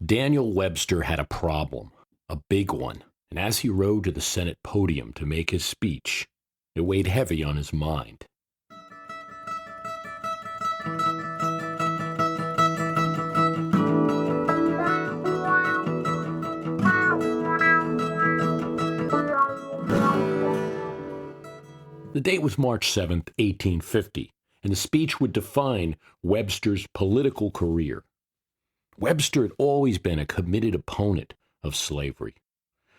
Daniel Webster had a problem, a big one, and as he rode to the Senate podium to make his speech, it weighed heavy on his mind. The date was March 7th, 1850, and the speech would define Webster's political career. Webster had always been a committed opponent of slavery.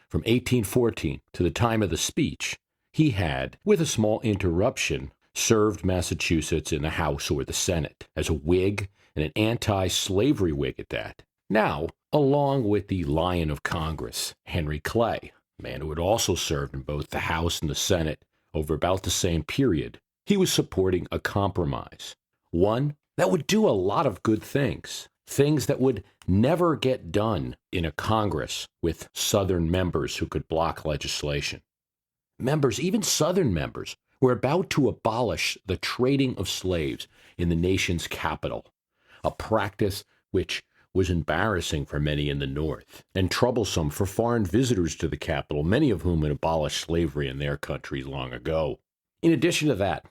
From 1814 to the time of the speech, he had, with a small interruption, served Massachusetts in the House or the Senate as a Whig and an anti-slavery Whig at that. Now, along with the Lion of Congress, Henry Clay, a man who had also served in both the House and the Senate over about the same period, he was supporting a compromise, one that would do a lot of good things. Things that would never get done in a Congress with Southern members who could block legislation. Members, even Southern members, were about to abolish the trading of slaves in the nation's capital, a practice which was embarrassing for many in the North and troublesome for foreign visitors to the capital, many of whom had abolished slavery in their countries long ago. In addition to that,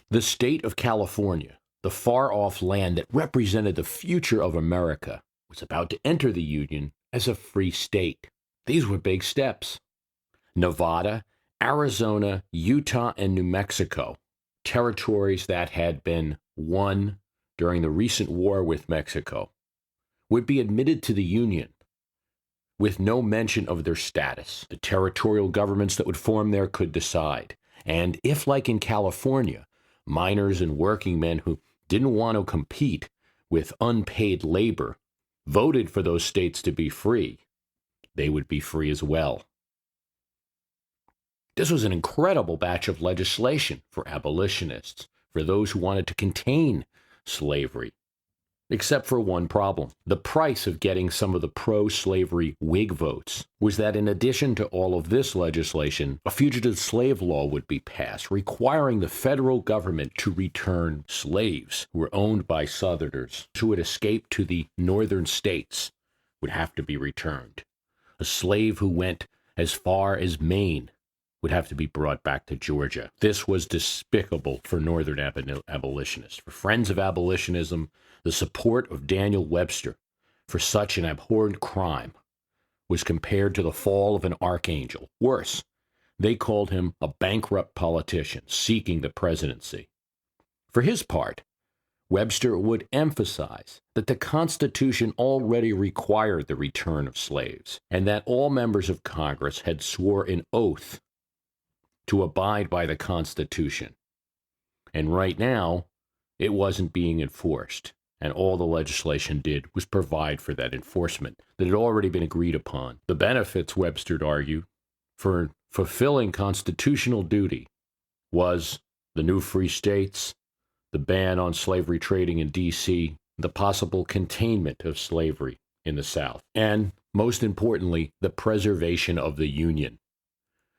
the state of California, the far-off land that represented the future of America, was about to enter the Union as a free state. These were big steps. Nevada, Arizona, Utah, and New Mexico, territories that had been won during the recent war with Mexico, would be admitted to the Union with no mention of their status. The territorial governments that would form there could decide. And if, like in California, miners and working men who didn't want to compete with unpaid labor voted for those states to be free, they would be free as well. This was an incredible batch of legislation for abolitionists, for those who wanted to contain slavery, except for one problem. The price of getting some of the pro-slavery Whig votes was that in addition to all of this legislation, a fugitive slave law would be passed, requiring the federal government to return slaves who were owned by Southerners who had escaped to the northern states would have to be returned. A slave who went as far as Maine would have to be brought back to Georgia. This was despicable for Northern abolitionists. For friends of abolitionism, the support of Daniel Webster for such an abhorrent crime was compared to the fall of an archangel. Worse, they called him a bankrupt politician seeking the presidency. For his part, Webster would emphasize that the Constitution already required the return of slaves, and that all members of Congress had swore an oath to abide by the Constitution. And right now, it wasn't being enforced, and all the legislation did was provide for that enforcement that had already been agreed upon. The benefits, Webster argued, for fulfilling constitutional duty was the new free states, the ban on slavery trading in D.C., the possible containment of slavery in the South, and, most importantly, the preservation of the Union.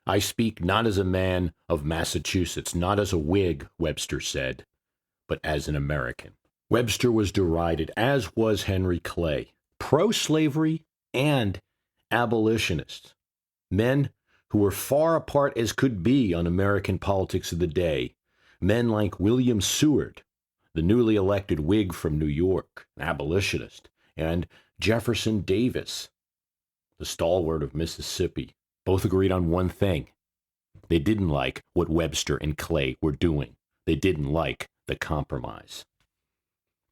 I speak not as a man of Massachusetts, not as a Whig, Webster said, but as an American. Webster was derided, as was Henry Clay, pro-slavery and abolitionists, men who were far apart as could be on American politics of the day, men like William Seward, the newly elected Whig from New York, an abolitionist, and Jefferson Davis, the stalwart of Mississippi. Both agreed on one thing. They didn't like what Webster and Clay were doing. They didn't like the compromise.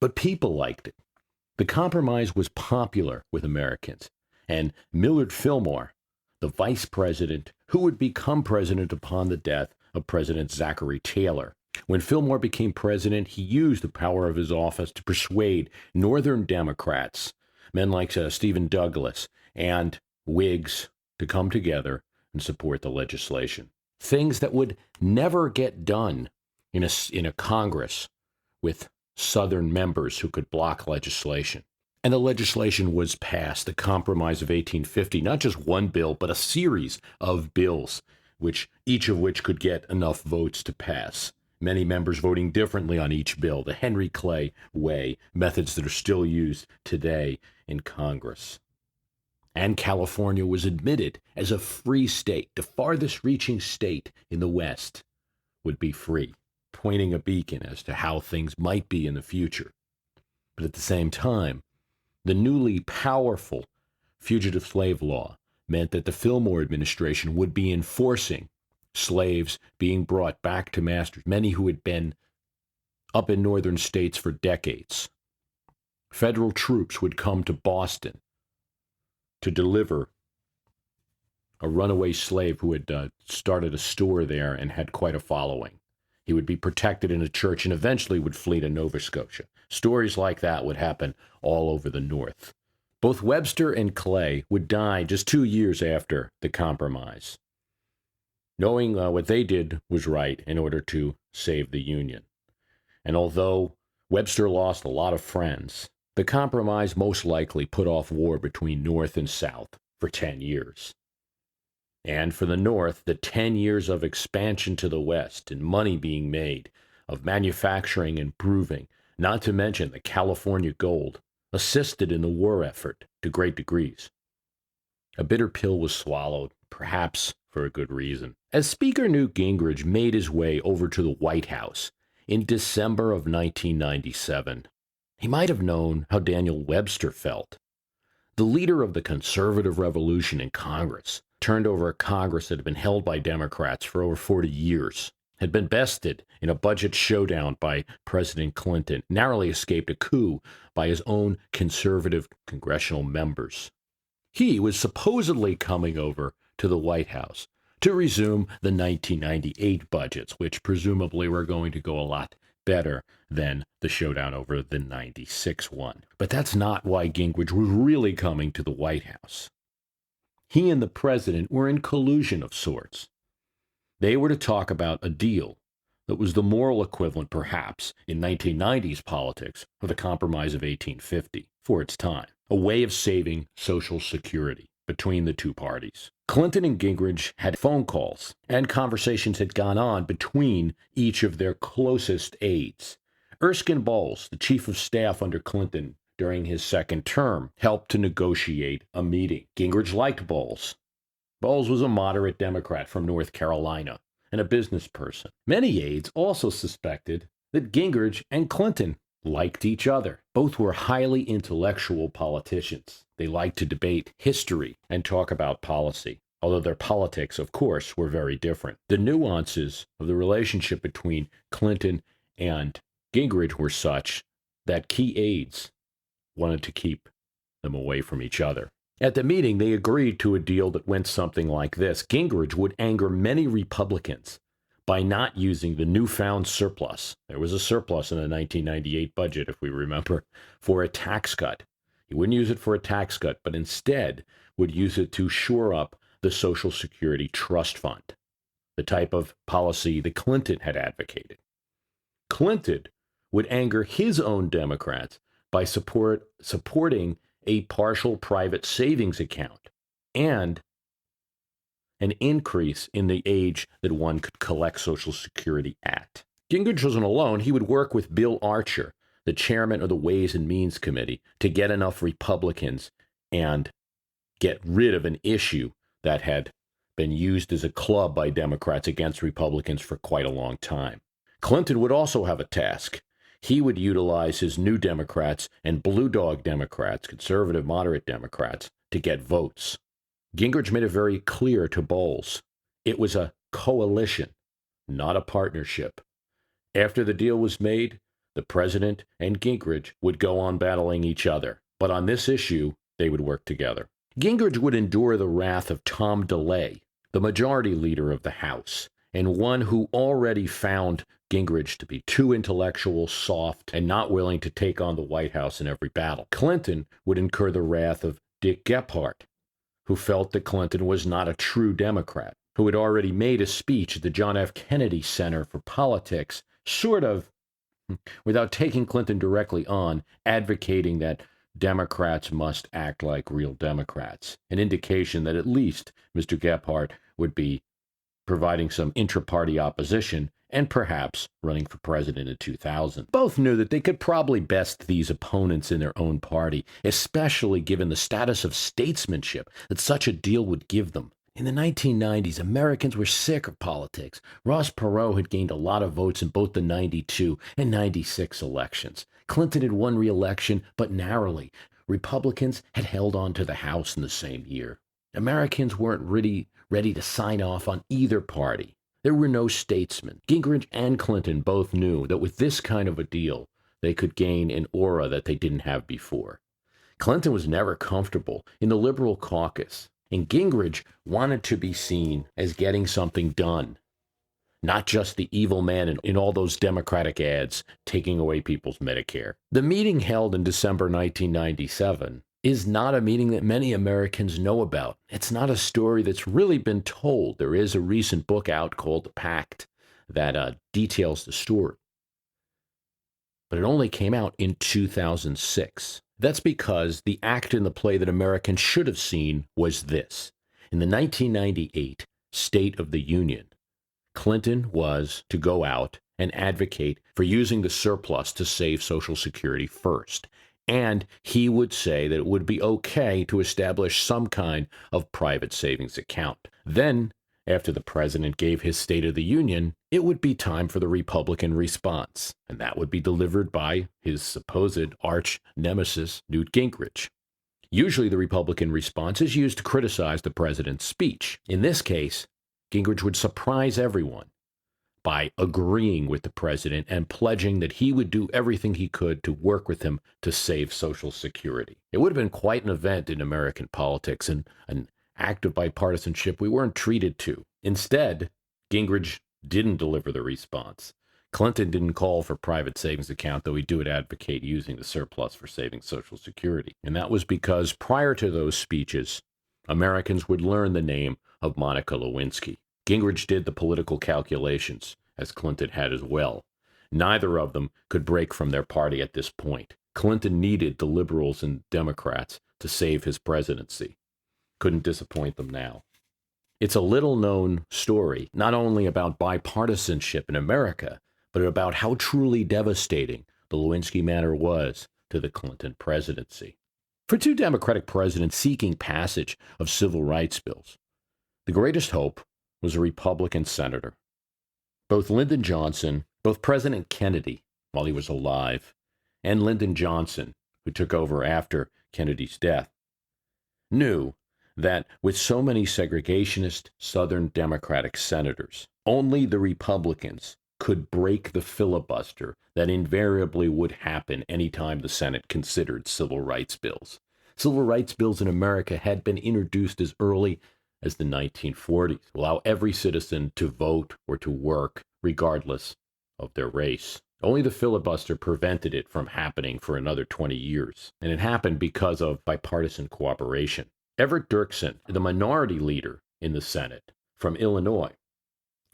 But people liked it. The compromise was popular with Americans, and Millard Fillmore, the vice president who would become president upon the death of President Zachary Taylor. When Fillmore became president, he used the power of his office to persuade Northern Democrats, men like Stephen Douglas, and Whigs to come together and support the legislation. Things that would never get done in a Congress with Southern members who could block legislation. And the legislation was passed, the Compromise of 1850, not just one bill, but a series of bills, each of which could get enough votes to pass. Many members voting differently on each bill, the Henry Clay way, methods that are still used today in Congress. and California was admitted as a free state. The farthest reaching state in the West would be free, pointing a beacon as to how things might be in the future. But at the same time, the newly powerful fugitive slave law meant that the Fillmore administration would be enforcing slaves being brought back to masters, many who had been up in northern states for decades. Federal troops would come to Boston to deliver a runaway slave who had started a store there and had quite a following. He would be protected in a church and eventually would flee to Nova Scotia. Stories like that would happen all over the North. Both Webster and Clay would die just 2 years after the compromise, knowing what they did was right in order to save the Union. And although Webster lost a lot of friends, the compromise most likely put off war between North and South for 10 years. And for the North, the 10 years of expansion to the West and money being made, of manufacturing improving, not to mention the California gold, assisted in the war effort to great degrees. A bitter pill was swallowed, perhaps for a good reason. As Speaker Newt Gingrich made his way over to the White House in December of 1997, he might have known how Daniel Webster felt. The leader of the conservative revolution in Congress turned over a Congress that had been held by Democrats for over 40 years, had been bested in a budget showdown by President Clinton, narrowly escaped a coup by his own conservative congressional members. He was supposedly coming over to the White House to resume the 1998 budgets, which presumably were going to go a lot better than the showdown over the 96 one. But that's not why Gingrich was really coming to the White House. He and the president were in collusion of sorts. They were to talk about a deal that was the moral equivalent, perhaps, in 1990s politics of the Compromise of 1850 for its time, a way of saving Social Security between the two parties. Clinton and Gingrich had phone calls, and conversations had gone on between each of their closest aides. Erskine Bowles, the chief of staff under Clinton during his second term, helped to negotiate a meeting. Gingrich liked Bowles. Bowles was a moderate Democrat from North Carolina and a business person. Many aides also suspected that Gingrich and Clinton liked each other. Both were highly intellectual politicians. They liked to debate history and talk about policy, although their politics, of course, were very different. The nuances of the relationship between Clinton and Gingrich were such that key aides wanted to keep them away from each other. At the meeting, they agreed to a deal that went something like this. Gingrich would anger many Republicans by not using the newfound surplus. There was a surplus in the 1998 budget, if we remember, for a tax cut. He wouldn't use it for a tax cut, but instead would use it to shore up the Social Security Trust Fund, the type of policy that Clinton had advocated. Clinton would anger his own Democrats by supporting a partial private savings account and an increase in the age that one could collect Social Security at. Gingrich wasn't alone. He would work with Bill Archer, the chairman of the Ways and Means Committee, to get enough Republicans and get rid of an issue that had been used as a club by Democrats against Republicans for quite a long time. Clinton would also have a task. He would utilize his New Democrats and Blue Dog Democrats, conservative moderate Democrats, to get votes. Gingrich made it very clear to Bowles it was a coalition, not a partnership. After the deal was made, the president and Gingrich would go on battling each other, but on this issue, they would work together. Gingrich would endure the wrath of Tom DeLay, the majority leader of the House, and one who already found Gingrich to be too intellectual, soft, and not willing to take on the White House in every battle. Clinton would incur the wrath of Dick Gephardt, who felt that Clinton was not a true Democrat, who had already made a speech at the John F. Kennedy Center for Politics, sort of, without taking Clinton directly on, advocating that Democrats must act like real Democrats, an indication that at least Mr. Gephardt would be providing some intra-party opposition and perhaps running for president in 2000. Both knew that they could probably best these opponents in their own party, especially given the status of statesmanship that such a deal would give them. In the 1990s, Americans were sick of politics. Ross Perot had gained a lot of votes in both the 92 and 96 elections. Clinton had won re-election, but narrowly. Republicans had held on to the House in the same year. Americans weren't ready to sign off on either party. There were no statesmen. Gingrich and Clinton both knew that with this kind of a deal, they could gain an aura that they didn't have before. Clinton was never comfortable in the liberal caucus, and Gingrich wanted to be seen as getting something done, not just the evil man in all those Democratic ads taking away people's Medicare. The meeting held in December 1997 is not a meeting that many Americans know about. It's not a story that's really been told. There is a recent book out called The Pact that details the story. But it only came out in 2006. That's because the act in the play that Americans should have seen was this. In the 1998 State of the Union, Clinton was to go out and advocate for using the surplus to save Social Security first. And he would say that it would be okay to establish some kind of private savings account. Then, after the president gave his State of the Union, it would be time for the Republican response. And that would be delivered by his supposed arch nemesis, Newt Gingrich. Usually the Republican response is used to criticize the president's speech. In this case, Gingrich would surprise everyone by agreeing with the president and pledging that he would do everything he could to work with him to save Social Security. It would have been quite an event in American politics and an act of bipartisanship we weren't treated to. Instead, Gingrich didn't deliver the response. Clinton didn't call for private savings account, though he did advocate using the surplus for saving Social Security. And that was because prior to those speeches, Americans would learn the name of Monica Lewinsky. Gingrich did the political calculations, as Clinton had as well. Neither of them could break from their party at this point. Clinton needed the liberals and Democrats to save his presidency. Couldn't disappoint them now. It's a little-known story, not only about bipartisanship in America, but about how truly devastating the Lewinsky matter was to the Clinton presidency. For two Democratic presidents seeking passage of civil rights bills, the greatest hope was a Republican senator. Both President Kennedy, while he was alive, and Lyndon Johnson, who took over after Kennedy's death, knew that with so many segregationist Southern Democratic senators, only the Republicans could break the filibuster that invariably would happen anytime the Senate considered civil rights bills. Civil rights bills in America had been introduced as early as the 1940s, allow every citizen to vote or to work regardless of their race. Only the filibuster prevented it from happening for another 20 years, and it happened because of bipartisan cooperation. Everett Dirksen, the minority leader in the Senate from Illinois,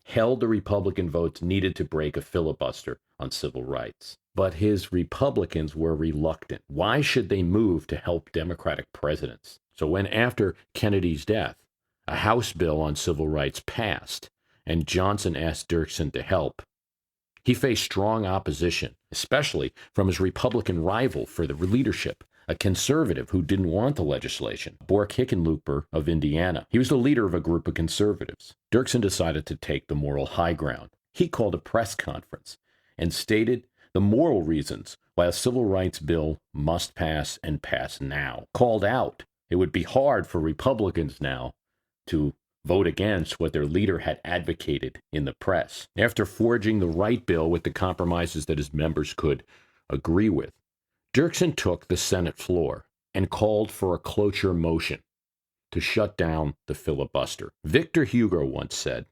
held the Republican votes needed to break a filibuster on civil rights. But his Republicans were reluctant. Why should they move to help Democratic presidents? So when after Kennedy's death, a House bill on civil rights passed, and Johnson asked Dirksen to help, he faced strong opposition, especially from his Republican rival for the leadership, a conservative who didn't want the legislation, Bork Hickenlooper of Indiana. He was the leader of a group of conservatives. Dirksen decided to take the moral high ground. He called a press conference and stated the moral reasons why a civil rights bill must pass and pass now. Called out it would be hard for Republicans now to vote against what their leader had advocated in the press. After forging the right bill with the compromises that his members could agree with, Dirksen took the Senate floor and called for a cloture motion to shut down the filibuster. Victor Hugo once said,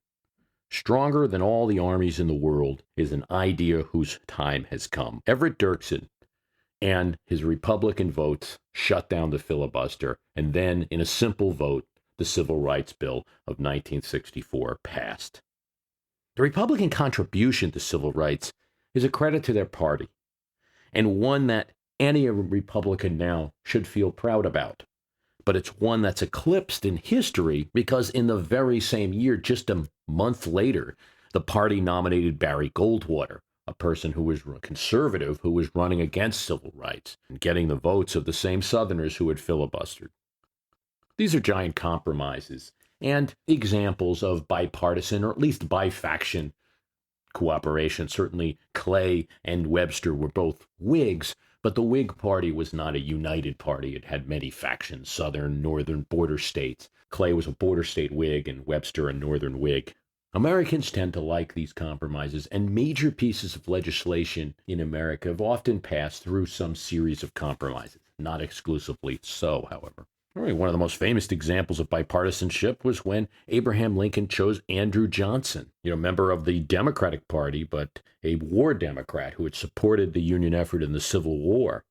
"Stronger than all the armies in the world is an idea whose time has come." Everett Dirksen and his Republican votes shut down the filibuster, and then in a simple vote, the Civil Rights Bill of 1964 passed. The Republican contribution to civil rights is a credit to their party, and one that any Republican now should feel proud about. But it's one that's eclipsed in history because in the very same year, just a month later, The party nominated Barry Goldwater, a person who was a conservative who was running against civil rights and getting the votes of the same Southerners who had filibustered. These are giant compromises and examples of bipartisan or at least bifaction cooperation. Certainly Clay and Webster were both Whigs, but the Whig Party was not a united party. It had many factions, southern, northern, border states. Clay was a border state Whig and Webster a northern Whig. Americans tend to like these compromises, and major pieces of legislation in America have often passed through some series of compromises. Not exclusively so, however. One of the most famous examples of bipartisanship was when Abraham Lincoln chose Andrew Johnson, member of the Democratic Party, but a war Democrat who had supported the Union effort in the Civil War.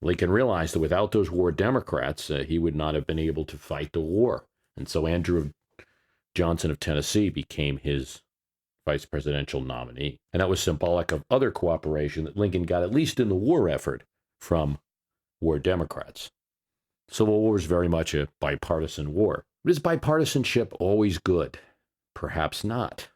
Lincoln realized that without those war Democrats, he would not have been able to fight the war. And so Andrew Johnson of Tennessee became his vice presidential nominee. And that was symbolic of other cooperation that Lincoln got, at least in the war effort, from war Democrats. Civil War is very much a bipartisan war. But is bipartisanship always good? Perhaps not.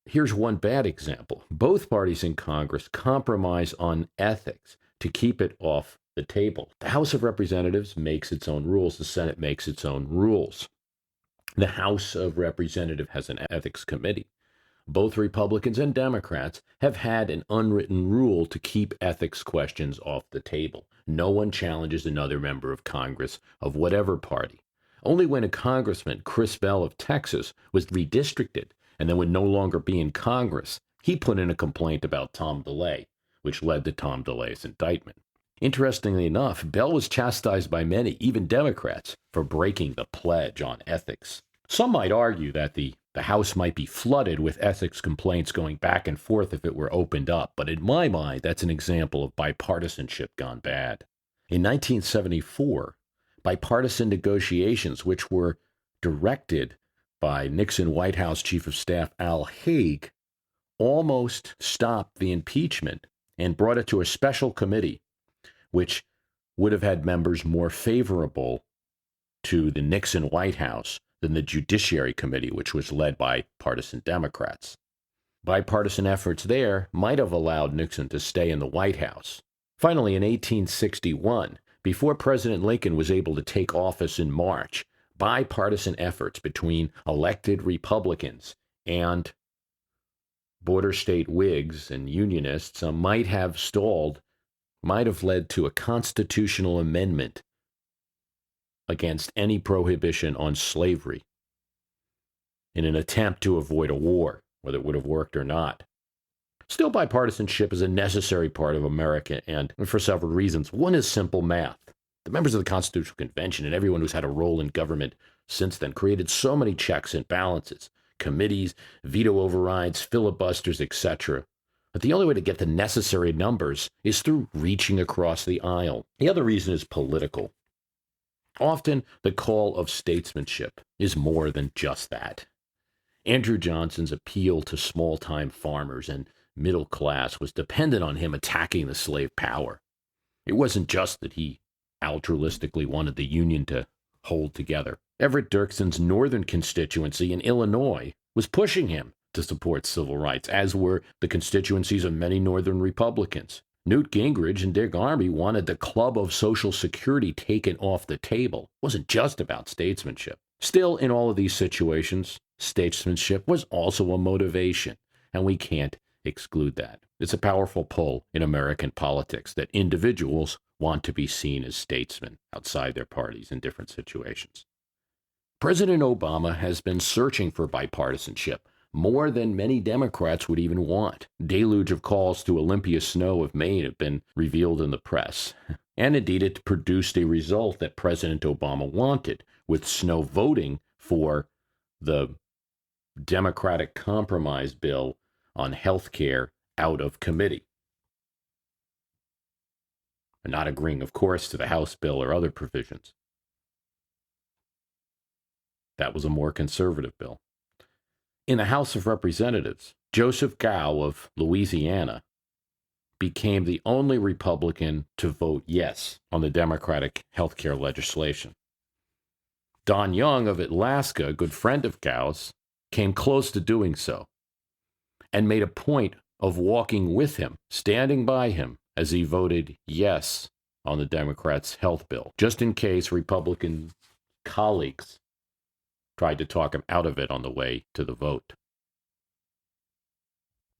Here's one bad example. Both parties in Congress compromise on ethics to keep it off the table. The House of Representatives makes its own rules. The Senate makes its own rules. The House of Representatives has an ethics committee. Both Republicans and Democrats have had an unwritten rule to keep ethics questions off the table. No one challenges another member of Congress of whatever party. Only when a congressman, Chris Bell of Texas, was redistricted and then would no longer be in Congress, he put in a complaint about Tom DeLay, which led to Tom DeLay's indictment. Interestingly enough, Bell was chastised by many, even Democrats, for breaking the pledge on ethics. Some might argue that the House might be flooded with ethics complaints going back and forth if it were opened up, but in my mind, that's an example of bipartisanship gone bad. In 1974, bipartisan negotiations, which were directed by Nixon White House Chief of Staff Al Haig, almost stopped the impeachment and brought it to a special committee, which would have had members more favorable to the Nixon White House than the Judiciary Committee, which was led by partisan Democrats. Bipartisan efforts there might have allowed Nixon to stay in the White House. Finally, in 1861, before President Lincoln was able to take office in March, bipartisan efforts between elected Republicans and border state Whigs and Unionists might have led to a constitutional amendment against any prohibition on slavery in an attempt to avoid a war, whether it would have worked or not. Still, bipartisanship is a necessary part of America, and for several reasons. One is simple math. The members of the Constitutional Convention and everyone who's had a role in government since then created so many checks and balances, committees, veto overrides, filibusters, etc. But the only way to get the necessary numbers is through reaching across the aisle. The other reason is political. Often, the call of statesmanship is more than just that. Andrew Johnson's appeal to small-time farmers and middle class was dependent on him attacking the slave power. It wasn't just that he altruistically wanted the Union to hold together. Everett Dirksen's northern constituency in Illinois was pushing him to support civil rights, as were the constituencies of many northern Republicans. Newt Gingrich and Dick Armey wanted the club of Social Security taken off the table. It wasn't just about statesmanship. Still, in all of these situations, statesmanship was also a motivation, and we can't exclude that. It's a powerful pull in American politics that individuals want to be seen as statesmen outside their parties in different situations. President Obama has been searching for bipartisanship more than many Democrats would even want. Deluge of calls to Olympia Snow of Maine have been revealed in the press. And indeed, it produced a result that President Obama wanted, with Snow voting for the Democratic compromise bill on health care out of committee. And not agreeing, of course, to the House bill or other provisions. That was a more conservative bill. In the House of Representatives, Joseph Gow of Louisiana became the only Republican to vote yes on the Democratic health care legislation. Don Young of Alaska, a good friend of Gow's, came close to doing so, and made a point of walking with him, standing by him as he voted yes on the Democrats' health bill, just in case Republican colleagues tried to talk him out of it on the way to the vote.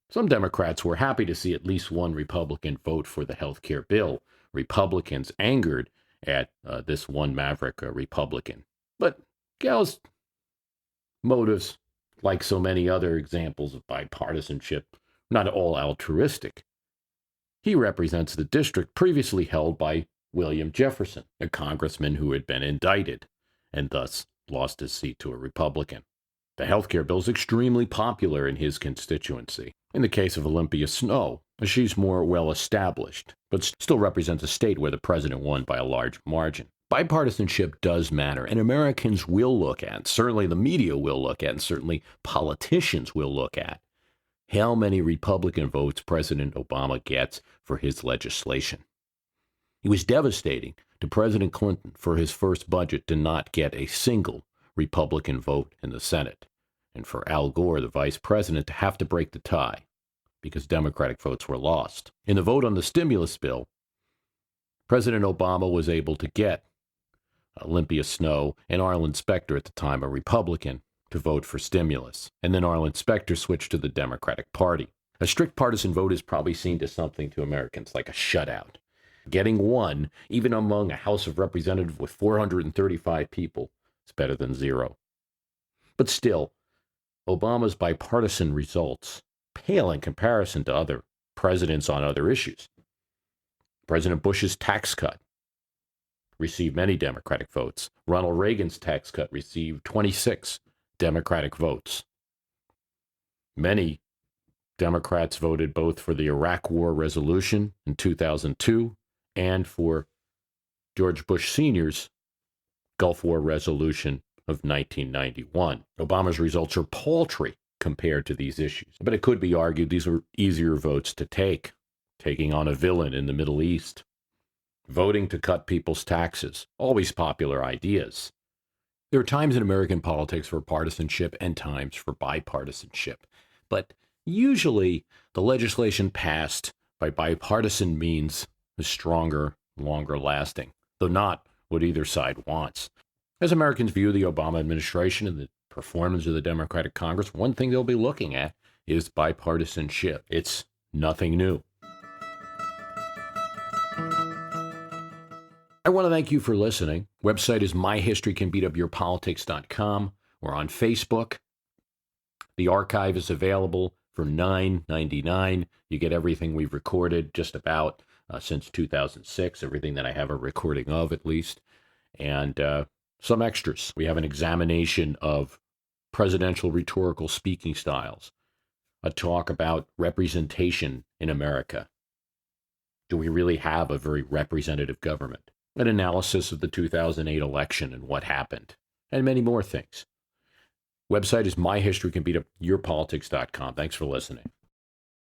Some Democrats were happy to see at least one Republican vote for the health care bill. Republicans angered at this one maverick Republican. But Gal's motives, like so many other examples of bipartisanship, not all altruistic. He represents the district previously held by William Jefferson, a congressman who had been indicted and thus lost his seat to a Republican. The health care bill is extremely popular in his constituency. In the case of Olympia Snowe, she's more well-established, but still represents a state where the president won by a large margin. Bipartisanship does matter, and Americans will look at, certainly the media will look at, and certainly politicians will look at, how many Republican votes President Obama gets for his legislation. It was devastating to President Clinton for his first budget to not get a single Republican vote in the Senate, and for Al Gore, the vice president, to have to break the tie because Democratic votes were lost. In the vote on the stimulus bill, President Obama was able to get Olympia Snowe and Arlen Specter, at the time a Republican, to vote for stimulus. And then Arlen Specter switched to the Democratic Party. A strict partisan vote is probably seen as something to Americans like a shutout. Getting one, even among a House of Representatives with 435 people, is better than zero. But still, Obama's bipartisan results pale in comparison to other presidents on other issues. President Bush's tax cut received many Democratic votes. Ronald Reagan's tax cut received 26 Democratic votes. Many Democrats voted both for the Iraq War resolution in 2002 and for George Bush Sr.'s Gulf War resolution of 1991. Obama's results are paltry compared to these issues, but it could be argued these were easier votes to take, taking on a villain in the Middle East, voting to cut people's taxes, always popular ideas. There are times in American politics for partisanship and times for bipartisanship, but usually the legislation passed by bipartisan means is stronger, longer lasting, though not what either side wants. As Americans view the Obama administration and the performance of the Democratic Congress, one thing they'll be looking at is bipartisanship. It's nothing new. I want to thank you for listening. Website is myhistorycanbeatupyourpolitics.com. We're on Facebook. The archive is available for $9.99. You get everything we've recorded just about since 2006, everything that I have a recording of at least, and some extras. We have an examination of presidential rhetorical speaking styles, a talk about representation in America. Do we really have a very representative government? An analysis of the 2008 election and what happened, and many more things. Website is myhistorycanbeatupyourpolitics.com. Thanks for listening.